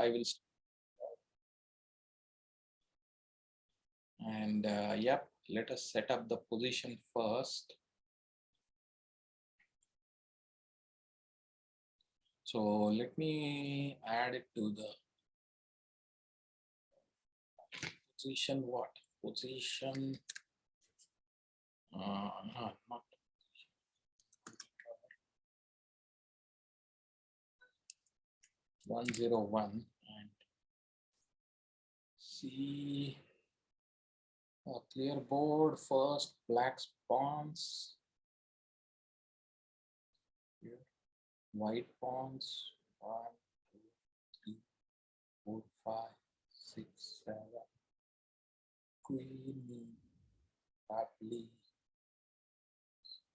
I will. And yep, let us set up the position first. So let me add it to the position. What position? Not 101 and see a clear board first. Black pawns. Here. White pawns. 1, 2, 3, 4, 5, 6, 7. Queen, badly.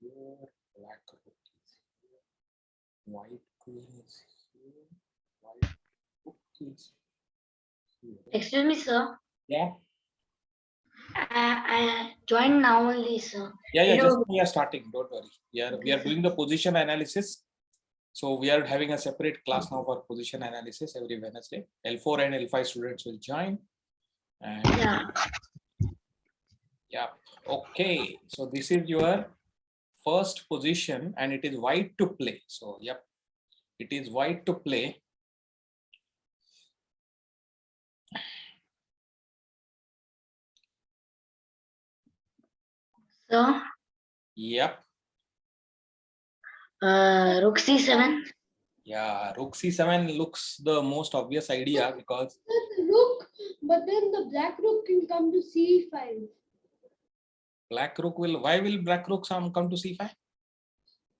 Here, black rook is here. White queen is here. White rook is here. Excuse me, sir. Yeah. I joined now only, sir. Yeah. Just we are starting. Don't worry. We are doing the position analysis. So we are having a separate class now for position analysis every Wednesday. L4 and L5 students will join. And yeah. Okay. So this is your first position and it is white to play. So yep, it is white to play. So Yep. Rook C7. Yeah, Rook C7 looks the most obvious idea because Rook, but then the black rook can come to C5. Black Rook will. Why will Black Rook come to C5?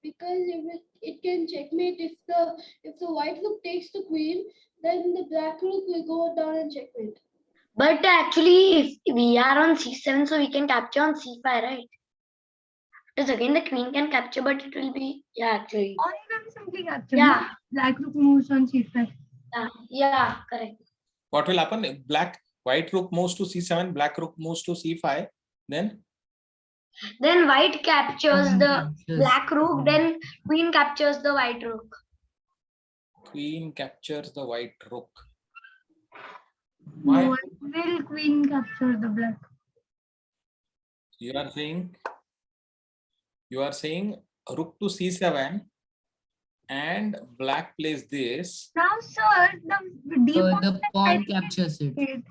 Because if it can checkmate if the white rook takes the queen, then the black rook will go down and checkmate. But actually, if we are on C7, so we can capture on C5, right? Because again, the queen can capture, but it will be, yeah, actually. Or you can simply capture. Yeah. Black rook moves on C5. Yeah, correct. What will happen? If White Rook moves to C7, Black Rook moves to C5, then white captures the black rook, then queen captures the white rook. Queen captures the White Rook. Why will queen capture the black? You are saying Rook to C7 and Black plays this. Now, sir, the pawn captures it.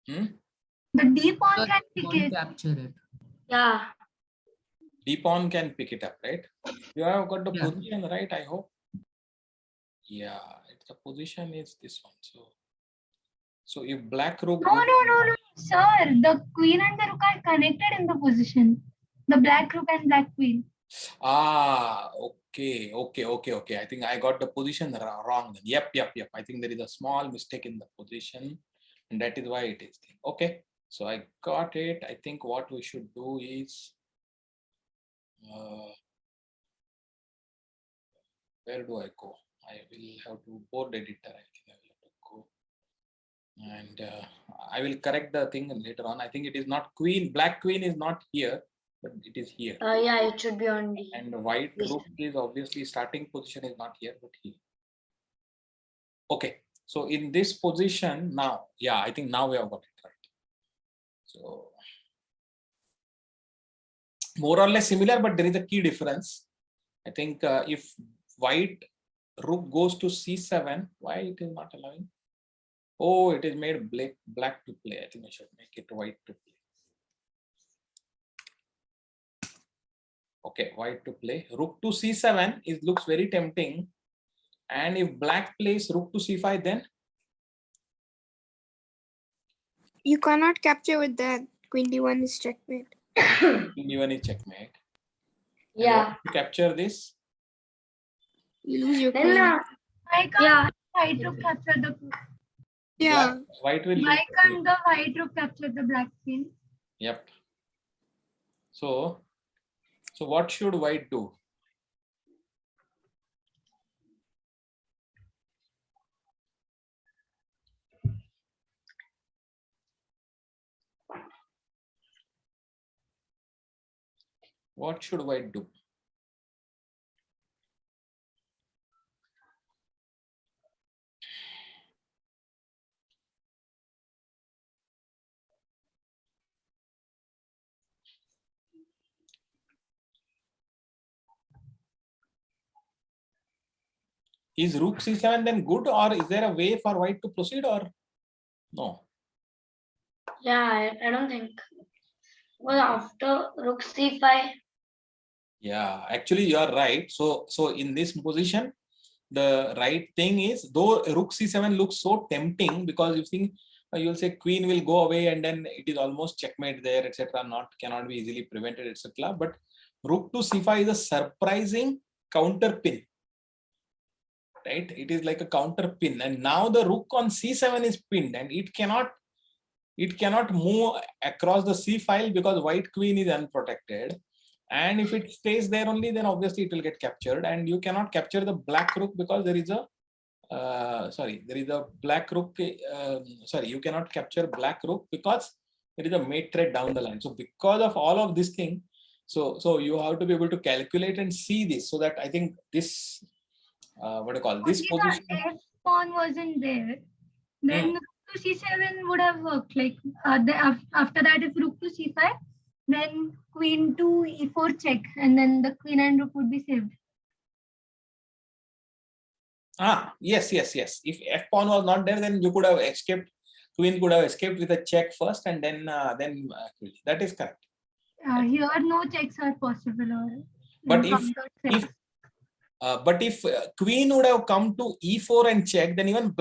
The D pawn can pick it. Capture it. Yeah. D pawn can pick it up, right? You have got the position right, I hope. Yeah, the position is this one. So if Black Rook. No, sir. The queen and the rook are connected in the position. The black rook and black queen. Okay. I think I got the position wrong. Yep. I think there is a small mistake in the position, and that is why it is. Okay, so I got it. I think what we should do is, where do I go? I will have to board editor. I think I will have to go, and I will correct the thing later on. I think it is not queen. Black queen is not here, but it is here. Yeah, it should be on D. And white rook is obviously starting position is not here, but here. Okay, so in this position now, yeah, I think now we have got it right. So more or less similar, but there is a key difference. I think if white rook goes to C7, why it is not allowing? Oh, it is made black to play. I think I should make it white to play. Okay, white to play. Rook to C7 looks very tempting. And if black plays rook to C5, then? You cannot capture with that. Queen D1 is checkmate. Queen D1 is checkmate. Yeah. To capture this? You lose your Then, queen. Why can't white rook capture the queen? Yeah. White will. Why can't the white rook capture the black queen? Yep. So what should white do? What should white do? is rook c7 then good, or is there a way for white to proceed, or no? Yeah, I don't think. Well, after rook c5. Yeah, actually you are right. So in this position, the right thing is, though rook c7 looks so tempting, because you think you will say queen will go away and then it is almost checkmate there, etc. Cannot be easily prevented, etc. But rook to c5 is a surprising counter pin, right? It is like a counter pin, and now the rook on c7 is pinned, and it cannot move across the c file because white queen is unprotected. And if it stays there only, then obviously it will get captured, and you cannot capture the black rook because there is a there is a black rook. Sorry, you cannot capture black rook because there is a mate threat down the line. So because of all of this thing, so you have to be able to calculate and see this, so that I think this what do you call this Only position? the F pawn wasn't there. Then rook to c7 would have worked. Like after that, if rook to c5, then queen to e4 check, and then the queen and rook would be saved. Yes. If f pawn was not there, then you could have escaped. Queen could have escaped with a check first, and then that is correct. Here, no checks are possible, or But encountered if checks. queen would have come to e4 and check, then even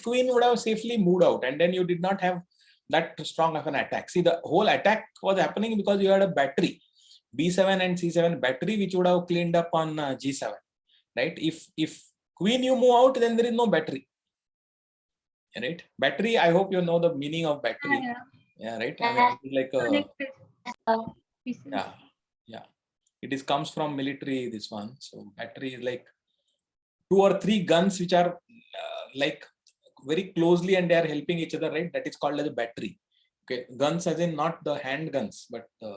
queen would have safely moved out, and then you did not have that strong of an attack. See, the whole attack was happening because you had a battery, b7 and c7 battery, which would have cleaned up on g7, right? If queen you move out, then there is no battery, right? Battery, I hope you know the meaning of battery. Yeah, right. I mean, it is like a Pieces. yeah. It comes from military. This one, so battery is like 2 or 3 guns which are like very closely and they are helping each other, right? That is called as a battery. Okay, guns as in not the handguns, but the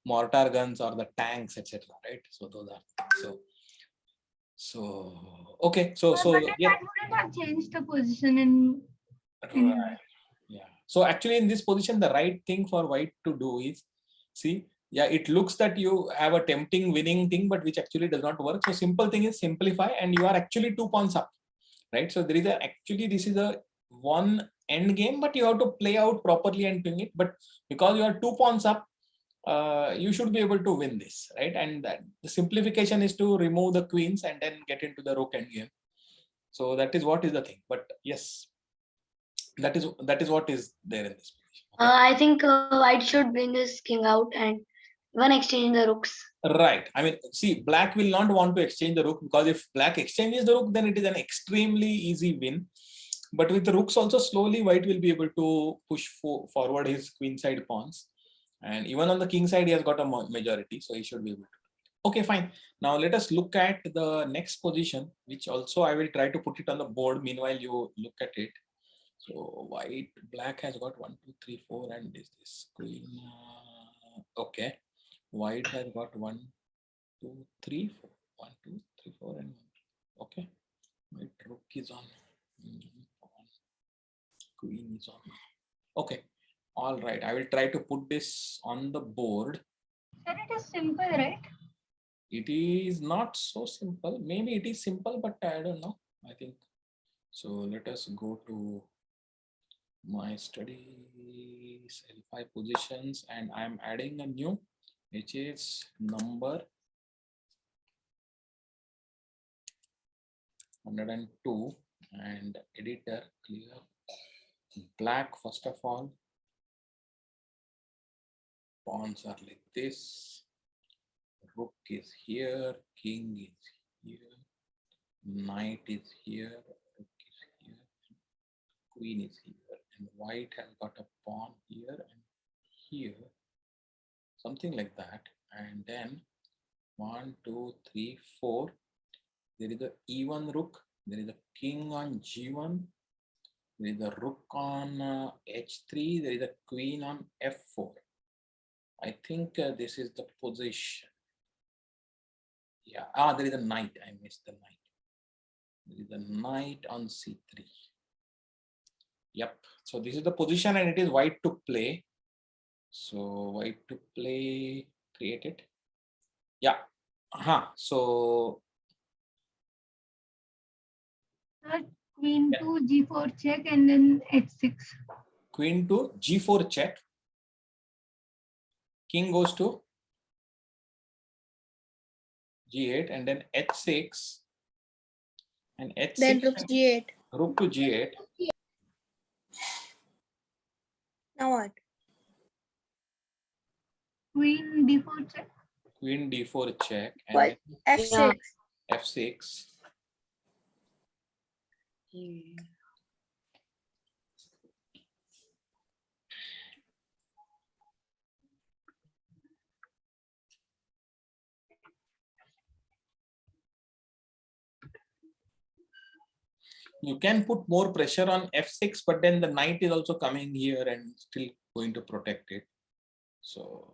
mortar guns or the tanks, etc. Right? So those are okay. So But yeah. that wouldn't have changed the position in. Right. Yeah. So actually, in this position, the right thing for white to do is, see, yeah, it looks that you have a tempting winning thing, but which actually does not work. So simple thing is simplify, and you are actually 2 pawns up, right? So there is this is a one end game, but you have to play out properly and doing it. But because you are 2 pawns up, you should be able to win this, right? And the simplification is to remove the queens and then get into the rook end game. So that is what is the thing. But yes, that is what is there in this position. Okay? I think white should bring his king out and even exchange the rooks. Right. I mean, see, black will not want to exchange the rook, because if black exchanges the rook, then it is an extremely easy win. But with the rooks also, slowly white will be able to push forward his queen side pawns. And even on the king side, he has got a majority, so he should be able to. Okay, fine. Now let us look at the next position, which also I will try to put it on the board. Meanwhile, you look at it. So black has got 1, 2, 3, 4, and this queen. Okay, white has got 1, 2, 3, 4. 1, 2, 3, 4, and 1. Okay, white rook is on. Queen is on. Okay, all right. I will try to put this on the board. Sir, it is simple, right? It is not so simple. Maybe it is simple, but I don't know. I think so. Let us go to my studies, L5 positions, and I'm adding a new, which is number 102, and editor clear black. First of all, pawns are like this, rook is here, king is here, knight is here, rook is here, queen is here, and white has got a pawn here and here, something like that. And then 1, 2, 3, 4. There is a e1 rook. There is a king on g1. There is a rook on h3. There is a queen on f4. I think this is the position. Yeah. There is a knight. I missed the knight. There is a knight on c3. Yep. So this is the position, and it is white to play. So white to play, create it. Yeah. So Sir, queen Yeah. to g4 check and then h6. Queen to g4 check. King goes to g8 and then h6 and h6. Then rook g8. Rook to g8. Now what? Queen d4 check. Queen d4 check and What? F6. Yeah. then f6. You can put more pressure on f6, but then the knight is also coming here and still going to protect it. So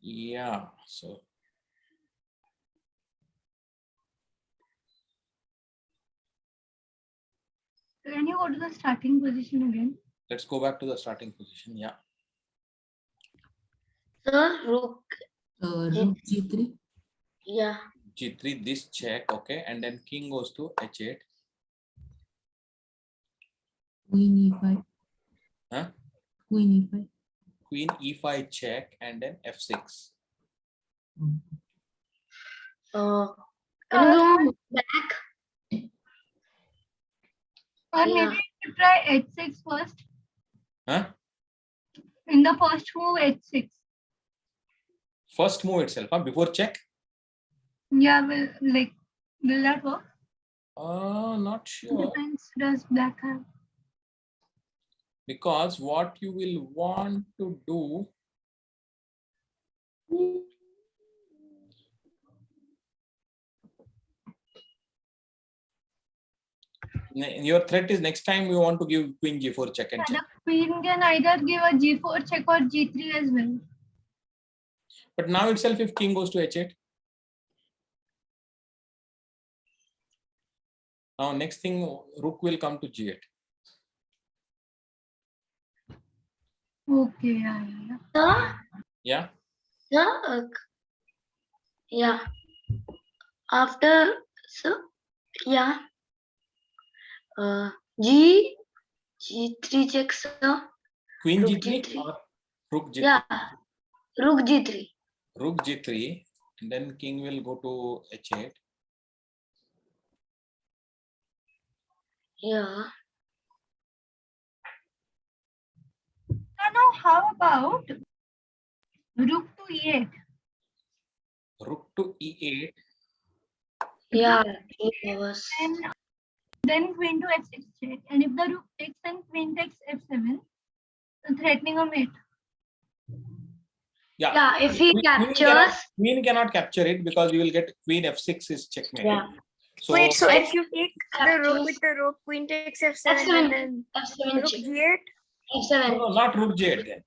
yeah, so Can you go to the starting position again? let's go back to the starting position. Yeah. Sir, rook. Rook g3. Yeah. G3, this check, okay, and then king goes to h8. Queen e5. Huh? Queen e5. Queen e5 check and then f6. Can you go back? Or Yeah. maybe you try h6 first. Huh? In the first move, h6. First move itself, huh? Before check? Yeah, will that work? Not sure. Depends, does black have? Because what you will want to do, your threat is next time you want to give queen g4 check and The check. queen can either give a g4 check or g3 as well. But now itself, if king goes to h8, now next thing, rook will come to g8. Okay, yeah. Sir, Yeah. sir, yeah. After, so, yeah. G3 check, sir. Queen Rook g3 G3. or rook g3? Yeah. Rook G3. Rook g3, and then king will go to h8. Yeah. Now, how about rook to e8? Rook to e8. Yeah. It was. And then queen to h6 check. And if the rook takes, then queen takes f7, threatening a mate. Yeah, if he captures. Queen cannot capture it because you will get queen f6 is checkmate. Yeah. So, Wait, so F- if you take the rook with the rook, queen takes f7 F7. and then F7 rook check. g8? F7. no, not rook g8 then.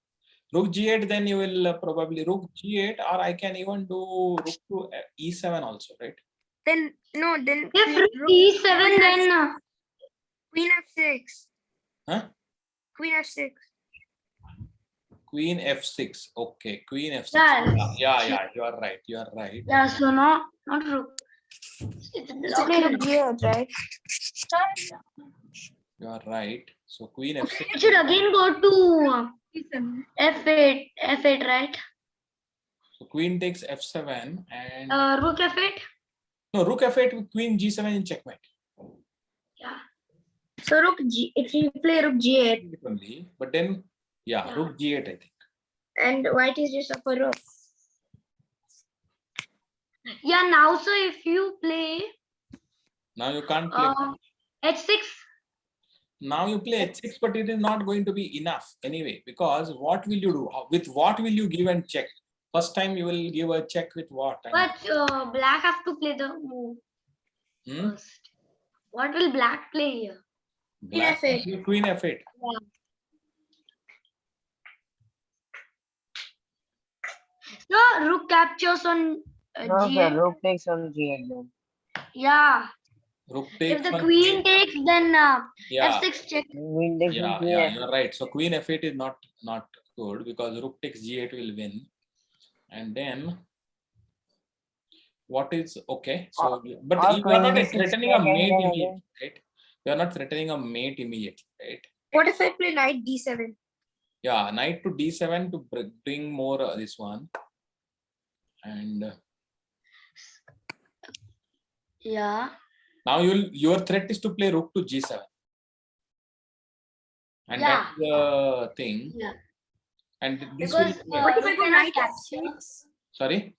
Rook g8, then you will probably rook g8, or I can even do rook to e7 also, right? Then no, then If queen, rook E7, then queen f6. Huh? Queen f6. Queen f6. Okay, queen f6. Yeah. Yeah, you are right. You are right. Yeah, so not rook. It's blocking Rook g8, right? You are right. So queen f6. It should again go to e7. F8, right? So queen takes f7 and Rook F8. no, rook f8 with queen g7 in checkmate. Yeah. So rook g, if you play rook g8 Only, but then yeah, rook g8 I think. and white is just up a rook. Yeah. Now, so if you play Now you can't play. H6. Now you play h6, but it is not going to be enough anyway, because what will you do? With what will you give and check? First time you will give a check with what? But black have to play the move first. What will black play here? Black Queen will queen f8. So rook captures on No, sir, G8. rook takes on g8 then. Yeah. Rook If takes the on queen takes, then yeah, f6 check. yeah, you're right. So queen f8 is not good because rook takes g8 will win. And then what is okay? So but you are not threatening a mate immediately, right? You are not threatening a mate immediately, right? What if I play knight d7? Yeah, knight to d7 to bring more this one. And Yeah. now your threat is to play rook to g7. And Yeah. that's the thing. Yeah. And this Because will What if I rook go cannot knight capture. f6? sorry.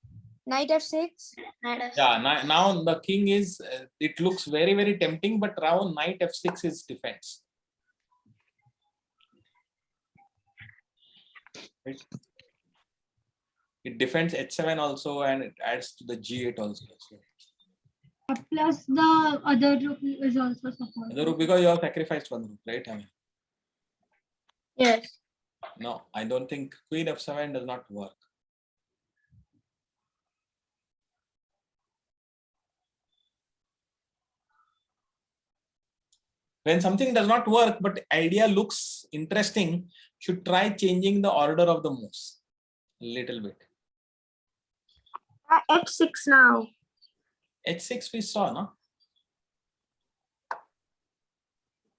Knight f6? Knight f6. Yeah, now the king is it looks very, very tempting, but now knight f6 is defense. Right? It defends h7 also, and it adds to the g8 also. So, Plus the other rook is also supported. the rook, because you have sacrificed one rook, right? I mean, Yes. no, I don't think queen f7 does not work. When something does not work, but idea looks interesting, should try changing the order of the moves a little bit. H6 now. h6 we saw, no?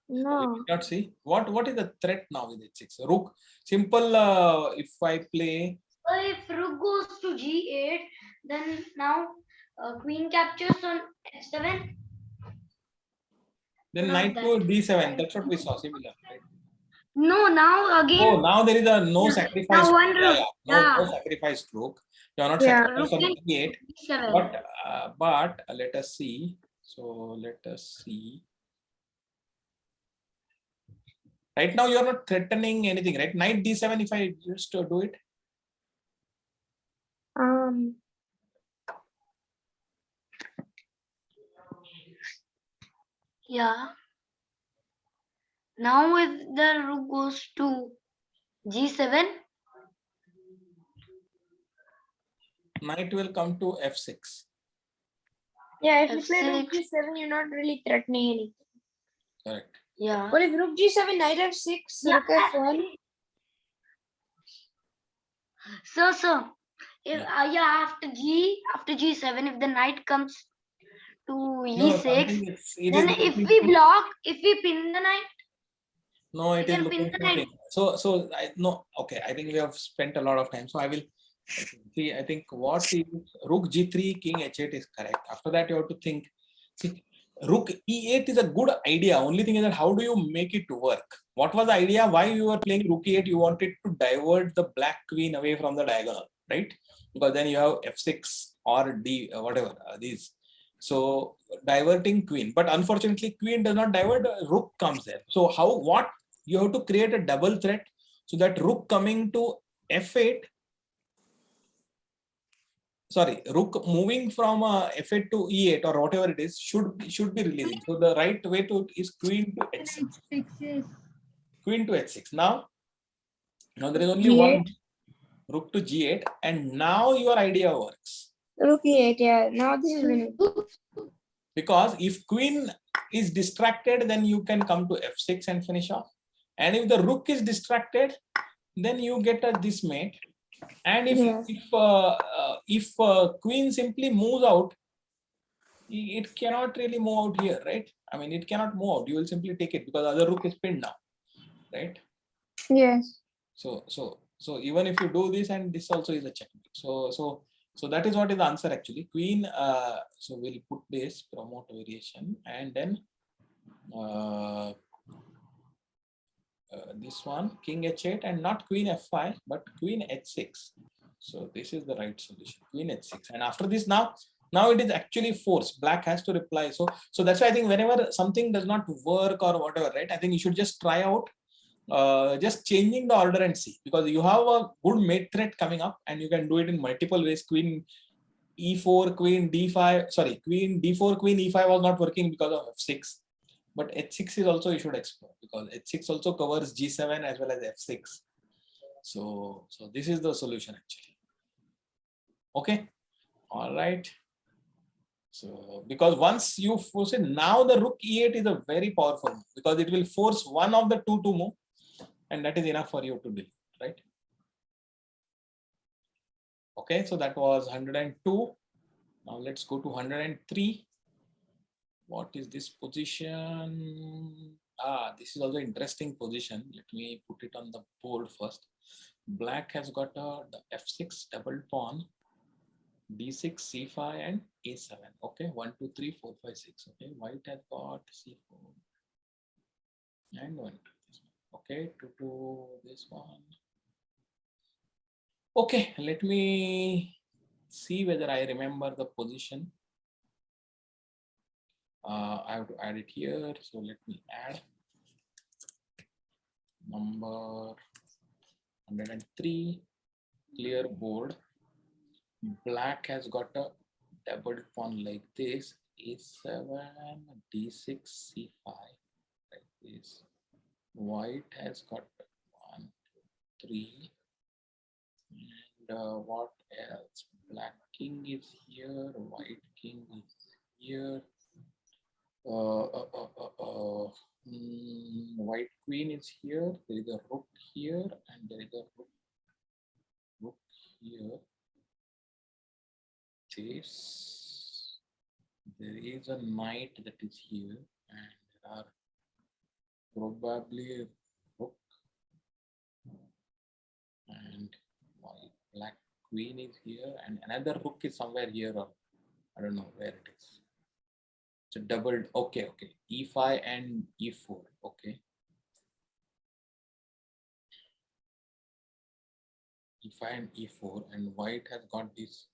No. We did not see. What is the threat now with h6? Rook, simple, if I play. So if rook goes to g8, then now queen captures on f7. Then Not knight that. to d7, that's what we saw, similar, right? No, now again. Oh, now there is a no Yeah, sacrifice. now one Yeah, rook. yeah. No Yeah. sacrificed rook. You are not Yeah. sacrificed on Rook d8. d7. But let us see. So let us see. Right now you are not threatening anything, right? Knight d7. If I just do it. Yeah. Now if the rook goes to g7, Knight will come to f6. Yeah, if you play rook f6. g7, you're not really threatening anything. Correct. Yeah. But if rook g7, knight f6, Yeah. rook f1. So if Yeah. after g7, if the knight comes to No, e6, it then is if we block, if we pin the knight, no, it we is can pin looking the something. knight. So I no, okay. I think we have spent a lot of time. So I will see. I think what is rook g3, king h8 is correct. After that, you have to think. See, rook e8 is a good idea. Only thing is that how do you make it work? What was the idea? Why you were playing rook e8? You wanted to divert the black queen away from the diagonal, right? Because then you have f6 or d whatever these. So diverting queen, but unfortunately queen does not divert. Rook comes there. So what you have to create a double threat so that rook coming to f8. Sorry, rook moving from f8 to e8 or whatever it is should be releasing. So the right way to is queen to h6. Yes. Queen to h6. Now there is only G8. one rook to g8, and now your idea works. Rook e8, yeah. Now this is winning. Because if queen is distracted, then you can come to f6 and finish off. And if the rook is distracted, then you get this mate. And if queen simply moves out, it cannot really move out here, right? I mean, it cannot move out. You will simply take it because other rook is pinned now, right? Yes. So even if you do this, and this also is a checkmate. So that is what is the answer actually. Queen. So we'll put this promote variation, and then this one king h8 and not queen f5 but queen h6. So this is the right solution, queen h6. And after this, now it is actually forced. Black has to reply. So that's why I think whenever something does not work or whatever, right, I think you should just try out just changing the order and see, because you have a good mate threat coming up and you can do it in multiple ways. Queen e4, queen d5, sorry, queen d4, queen e5 was not working because of f6. But h6 is also you should explore, because h6 also covers g7 as well as f6. So this is the solution actually. Okay. All right. So because once you force it, now the rook e8 is a very powerful move because it will force one of the two to move, and that is enough for you to deal, right? Okay, so that was 102. Now let's go to 103. What is this position? This is also interesting position. Let me put it on the board first. Black has got the f6 double pawn, d6, c5, and a7. Okay, 1, 2, 3, 4, 5, 6. Okay, white has got c4 and 1, 2. This one. Okay, 2, 2, this one. Okay, let me see whether I remember the position. I have to add it here. So let me add number 103, clear board. Black has got a double pawn like this, a7, d6, c5, like this. White has got 1, 2, 3, and what else? Black king is here, white king is here. White queen is here. There is a rook here, and there is a rook here. This, there is a knight that is here, and there are probably rook and black queen is here, and another rook is somewhere here, or I don't know where it is. It's a doubled. Okay, e5 and e4. Okay, e5 and e4, and white has got these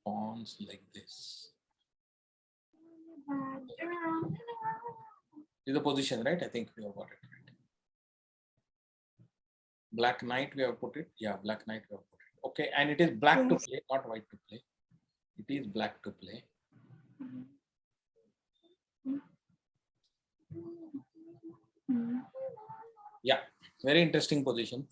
pawns like this. This is the position, right? I think we have got it right. Black knight we have put it. Yeah, black knight we have put it. Okay, and it is black to play, not white to play. It is black to play. Yeah, very interesting position.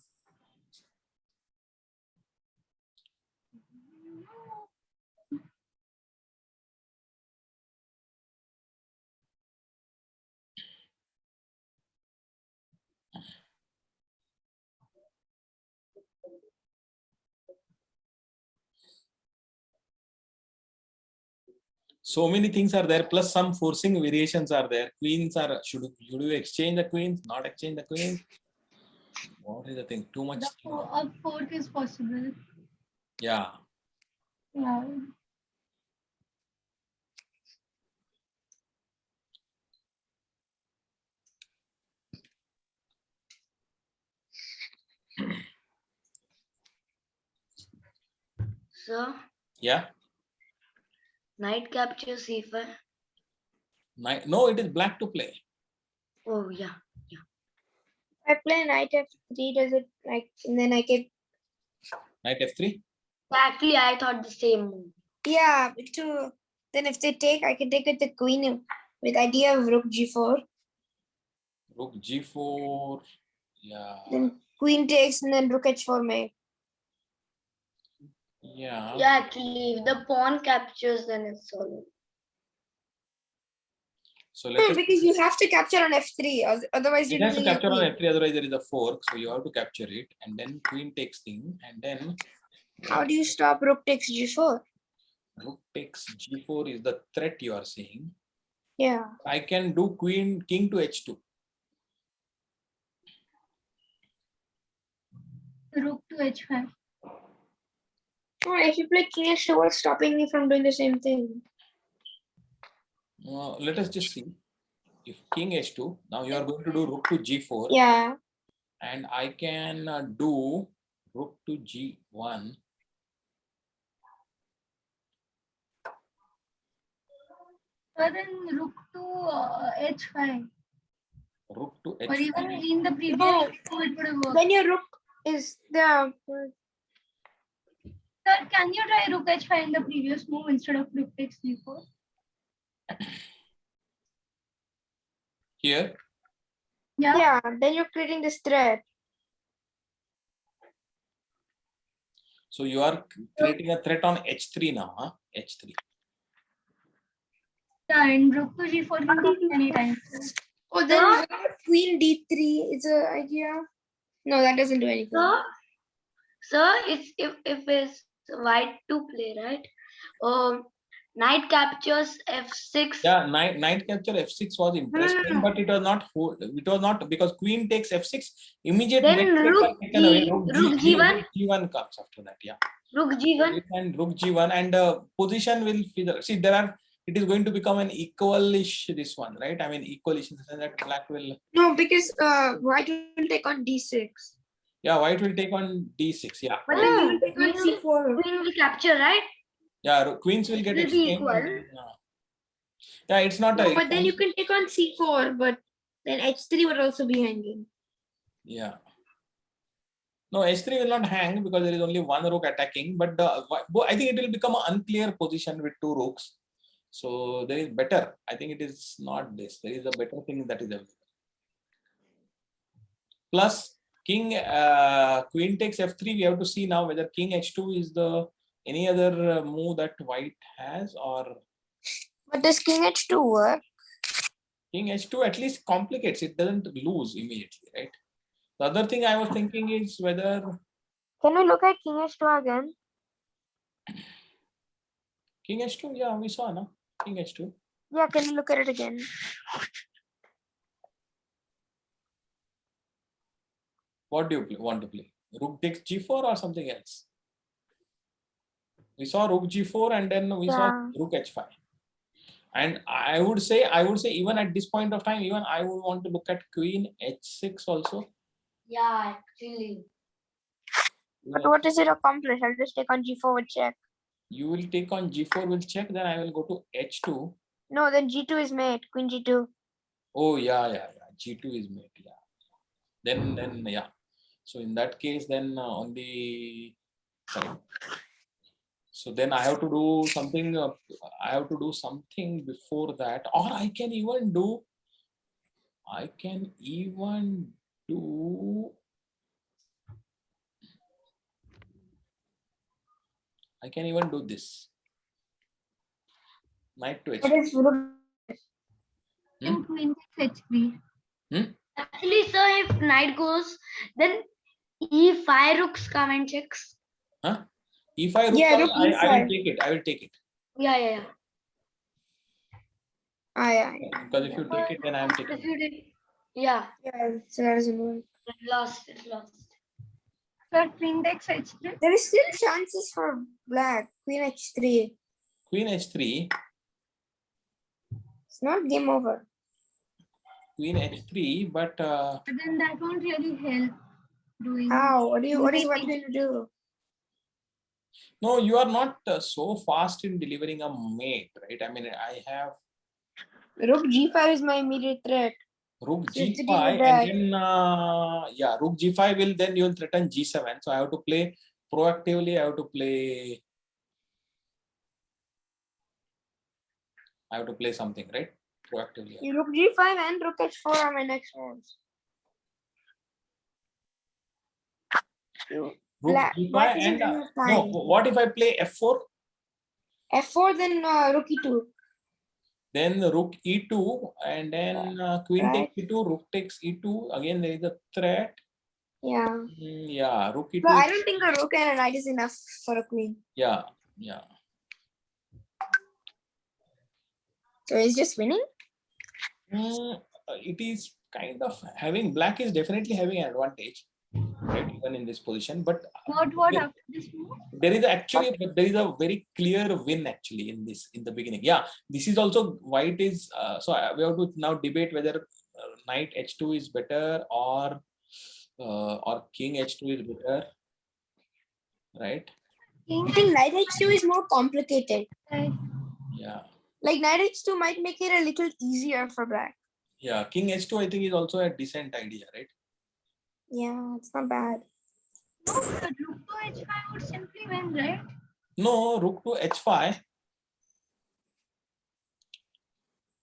So many things are there, plus some forcing variations are there. Queens are, should you exchange the queens, not exchange the queens? What is the thing? Too much. A fork is possible. Yeah. Yeah. So Yeah. knight capture c5. No, it is black to play. Oh yeah. I play knight f3, does it like, and then I get, Knight f3. Actually, I thought the same move. yeah, to, then if they take, I can take with the queen with idea of rook g4. Rook g4. Yeah. Then queen takes and then rook h4 may. Yeah. Yeah, actually, if the pawn captures, then it's all. So let us. Because you have to capture on f3, otherwise It you has to lose your capture on queen. f3, otherwise there is a fork. So you have to capture it, and then queen takes thing, and then How do you stop rook takes g4? rook takes g4 is the threat you are seeing. Yeah. I can do king to h2. Rook to h5. Oh, if you play king h2, what's stopping me from doing the same thing? Let us just see. If king h2, now you are going to do rook to g4. Yeah. And I can do rook to g1. But then rook to h5. Rook to Or h5. even in the previous No. move, it would have worked. Then your rook is there. Sir, can you try rook h5 in the previous move instead of rook takes d4? Here. Yeah. Yeah, then you're creating this threat. So you are creating a threat on h3 now, huh? h3. Yeah, and rook to g4 can come anytime. So. Oh, then what about queen d3 is a idea? No, that doesn't do anything. So it's if it's white to play, right? Knight captures f6. Yeah, knight capture f6 was interesting, but it was not it was not because queen takes f6, immediate Then next step rook are taken away. rook g1. Rook g1 comes after that. Yeah. Rook g1. And rook g1 and position will figure. See, it is going to become an equalish this one, right? I mean equalish in the sense that black will. No, because white will take on d6. Yeah, white will take on d6. Yeah. But then you will take on Queen c4. Queen will capture, right? Yeah, queens will get It will be exchanged. equal. Yeah, it's not No, a. but then you can take on c4, but then h3 would also be hanging. Yeah. No, h3 will not hang because there is only one rook attacking. But I think it will become an unclear position with two rooks. So there is better. I think it is not this. There is a better thing that is available. Plus queen takes f3. We have to see now whether king h2 is the any other move that white has, or But does king h2 work? king h2 at least complicates. It doesn't lose immediately, right? The other thing I was thinking is whether Can we look at king h2 again? king h2. Yeah, we saw no king h2. Yeah, can we look at it again? What do you want to play? Rook takes g4 or something else? We saw rook g4 and then we saw rook h5. And I would say even at this point of time, even I would want to look at queen h6 also. Yeah, actually. But what does it accomplish? I'll just take on g4 with check. You will take on g4 will check, then I will go to h2. No, then g2 is mate, queen g2. Oh yeah. G2 is mate, yeah. Then yeah. So in that case, then on the sorry. So then I have to do something. I have to do something before that, or I can even do. I can even do. I can even do this. Knight to h2. And queen takes h3. Actually, sir, if knight goes, then e5 rooks come and checks. Huh? If I rook, Yeah, rook I will e5. take it. I will take it. Yeah. Yeah. Because if you take it, then I am taking If it. you did, yeah, So that doesn't work. it's lost. So queen takes h3. There is still chances for black. Queen h3. Queen h3. It's not game over. Queen h3, but But then that won't really help doing. How? What is what going to do? no, you are not so fast in delivering a mate, right? I mean, I have Rook g5 is my immediate threat. rook So it's g5 dealing with and then rook g5 will then you will threaten g7. So I have to play proactively. I have to play something, right? Proactively. Rook g5 and rook h4 are my next moves. Rook Black g5 isn't and enough no. time. What if I play f4? f4 then rook e2. Then rook e2 and then queen Right. takes e2, rook takes e2. Again, there is a threat. Yeah. Yeah, rook e2. But I don't think a rook and a knight is enough for a queen. Yeah. So he's just winning? It is kind of having, black is definitely having an advantage, right? Even in this position, but What after this move? there is a very clear win actually in the beginning. Yeah, this is also white is so we have to now debate whether knight h2 is better or king h2 is better, right? I think knight h2 is more complicated. Yeah. Like knight h2 might make it a little easier for black. Yeah, king h2 I think is also a decent idea, right? Yeah, it's not bad. No, but rook to h5 would simply win, right? No, rook to h5.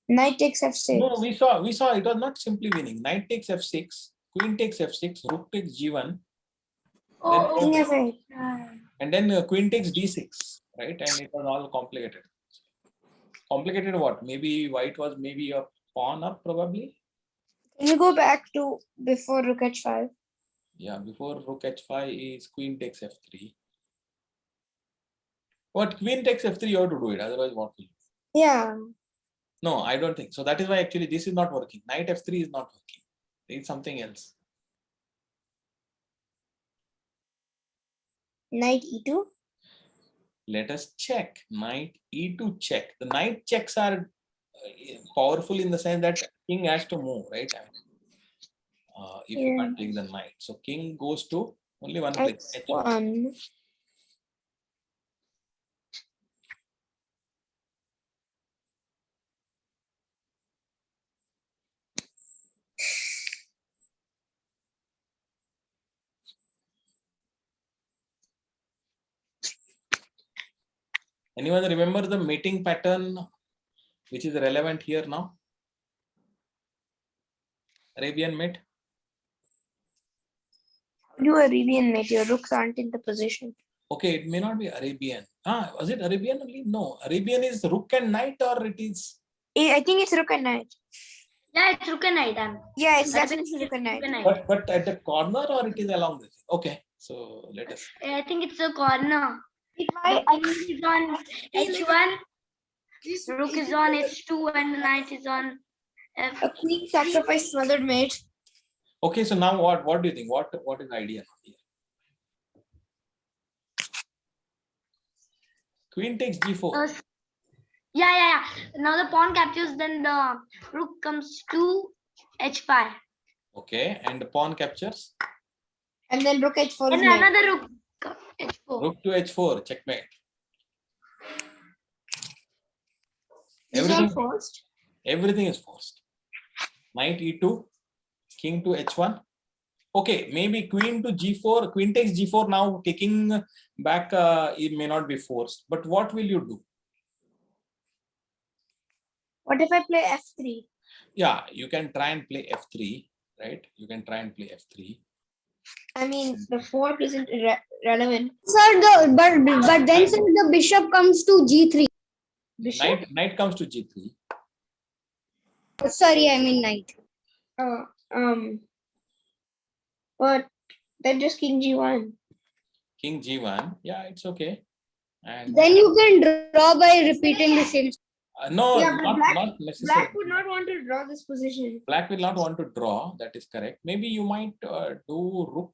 Knight takes f6. No, we saw it was not simply winning. Knight takes f6, queen takes f6, rook takes g1. King f8. And then queen takes d6, right? And it was all complicated. Complicated what? Maybe white was maybe a pawn up probably. Can you go back to before rook h5? Yeah, before rook h5 is queen takes f3. What queen takes f3, you have to do it. Otherwise, what will you do? Yeah. No, I don't think so. That is why actually this is not working. Knight f3 is not working. It's something else. Knight e2. Let us check. Knight e2 check. The knight checks are powerful in the sense that king has to move, right? If you can't take the knight. So king goes to only one place. h1. Anyone remember the mating pattern which is relevant here now? Arabian mate? Do Arabian mate. Your rooks aren't in the position. Okay, it may not be Arabian. Was it Arabian only? No, Arabian is rook and knight, or it is? I think it's rook and knight. Yeah, it's rook and knight. Yeah, it's That's definitely rook and knight. But at the corner, or it is along this? Okay, so let us. I think it's a corner. It The might. king is on h1, rook is on h2, and the knight is on f. A queen sacrifice smothered mate. Okay, so now what do you think? What is the idea here? Queen takes g4. Yeah. Now the pawn captures, then the rook comes to h5. Okay, and the pawn captures. And then rook h4 And is mate. another rook h4. Rook to h4, checkmate. This is all forced. Everything is forced. Knight e2, king to h1. Okay, maybe queen to g4, queen takes g4 now, taking back, it may not be forced. But what will you do? What if I play f3? Yeah, you can try and play f3, right? You can try and play f3. I mean, the fork isn't relevant. Sir, but then sir, the bishop comes to g3. Bishop? Knight comes to g3. Sorry, I mean knight. But then just king g1. King g1, yeah, it's okay. And Then you can draw by repeating the same. no, Yeah, but not necessarily. Black would not want to draw this position. Black will not want to draw. That is correct. Maybe you might do rook.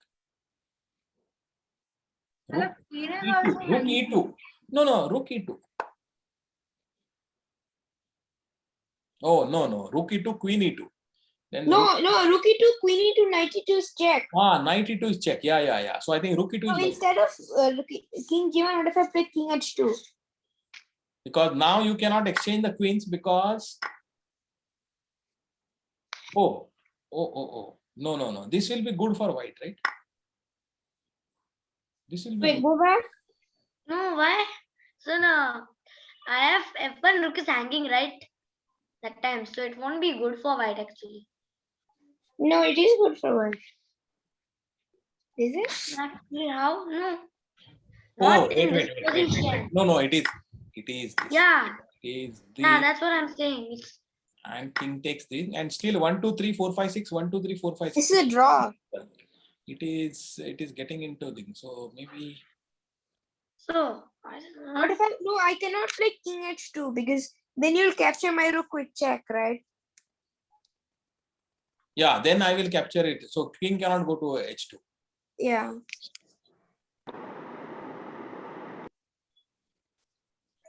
Rook Queen is e2. also Rook e2. No, rook e2. Oh, no. Rook e2, queen e2. Then No, rook e2, queen e2, knight e2 is check. knight e2 is check. Yeah. So I think rook e2 So is instead of king g1, what if I play king h2? because now you cannot exchange the queens because oh. No. This will be good for white, right? This will be Wait, good. go back. No, why? So no, I have f1, rook is hanging right that time, so it won't be good for white actually. No, it is good for white. Is it? Actually, how? No. Oh, Not in wait. this position. No, it is. It is this. Yeah. It is the Yeah, that's what I'm saying. It's and king takes this and still 1 2 3 4 5 6 1 2 3 4 5 6. This is a draw. It is getting into things. So maybe so. What if I cannot play king h2 because then you'll capture my rook with check, right? yeah, then I will capture it. So king cannot go to h2. Yeah.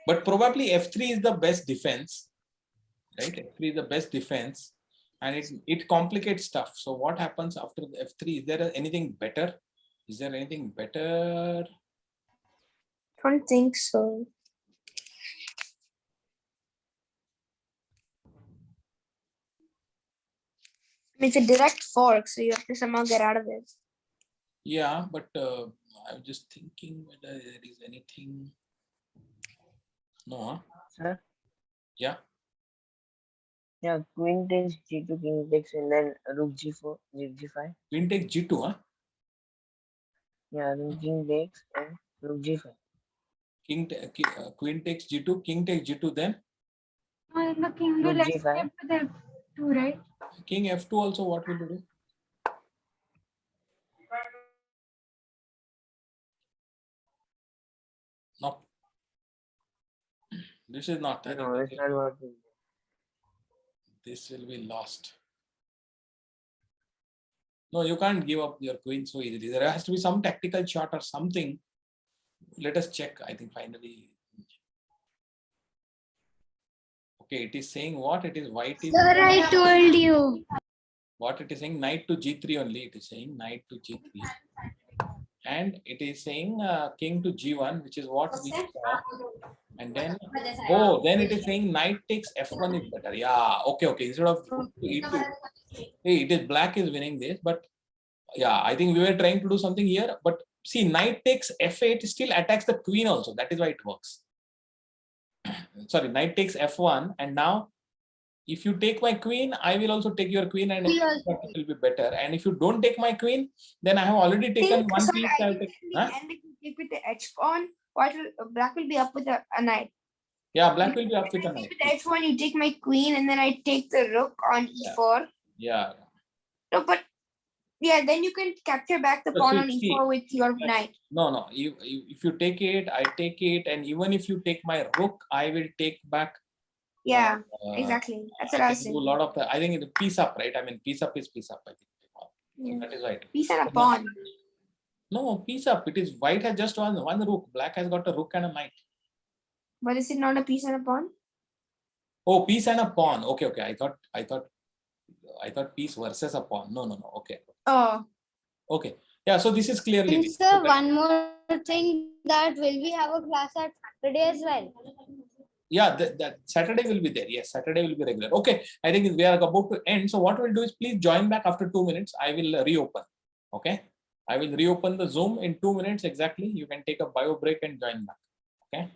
But probably f3 is the best defense, right? F3 is the best defense, and it complicates stuff. So what happens after the f3? Is there anything better? Is there anything better? Don't think so. It's a direct fork, so you have to somehow get out of it. Yeah, but I'm just thinking whether there is anything. No, huh? Sir? Yeah. Yeah, queen takes g2, king takes, and then rook g4, g5. Queen takes g2, huh? Yeah, then king takes and rook g5. Queen takes g2, king takes g2, then And the king will Rook escape G5. with F2, right? King F2 also, what will you do? No. This is not. I No, think it's not working. this will be lost. No, you can't give up your queen so easily. There has to be some tactical shot or something. Let us check. I think finally. Okay, it is saying what? It is white is. Sir, I told you. What it is saying? Knight to G3 only. It is saying knight to G3. And it is saying king to G1, which is what we saw. And then, oh, then it is saying knight takes F1 is better. Yeah, okay. Instead of rook to E2. Hey, it is black is winning this, but yeah, I think we were trying to do something here. But see, knight takes F8 still attacks the queen also. That is why it works. Sorry, knight takes F1, and now if you take my queen, I will also take your queen, and it will be better. And if you don't take my queen, then I have already taken one So piece. I think in the end, if you take with the H pawn, black will be up with a knight. Yeah, black will be up with a With knight. the H1, you take my queen, and then I take the rook on E4. Yeah. No, but yeah, then you can capture back the pawn on E4 with your knight. No. If you take it, I take it, and even if you take my rook, I will take back. Yeah, exactly. That's what I was do a saying. lot of. I think it's piece up, right? I mean, piece up is piece up. I think. Yeah. That is right. Piece and a pawn. No, piece up. It is white has just one rook. Black has got a rook and a knight. But is it not a piece and a pawn? Oh, piece and a pawn. Okay. I thought piece versus a pawn. No. Okay. Oh. Okay. Yeah. So this is clearly. And sir, one more thing, that will we have a class at Saturday as well? Yeah, that Saturday will be there. Yes, Saturday will be regular. Okay. I think we are about to end. So what we'll do is please join back after 2 minutes. I will reopen. Okay. I will reopen the Zoom in 2 minutes exactly. You can take a bio break and join back. Okay.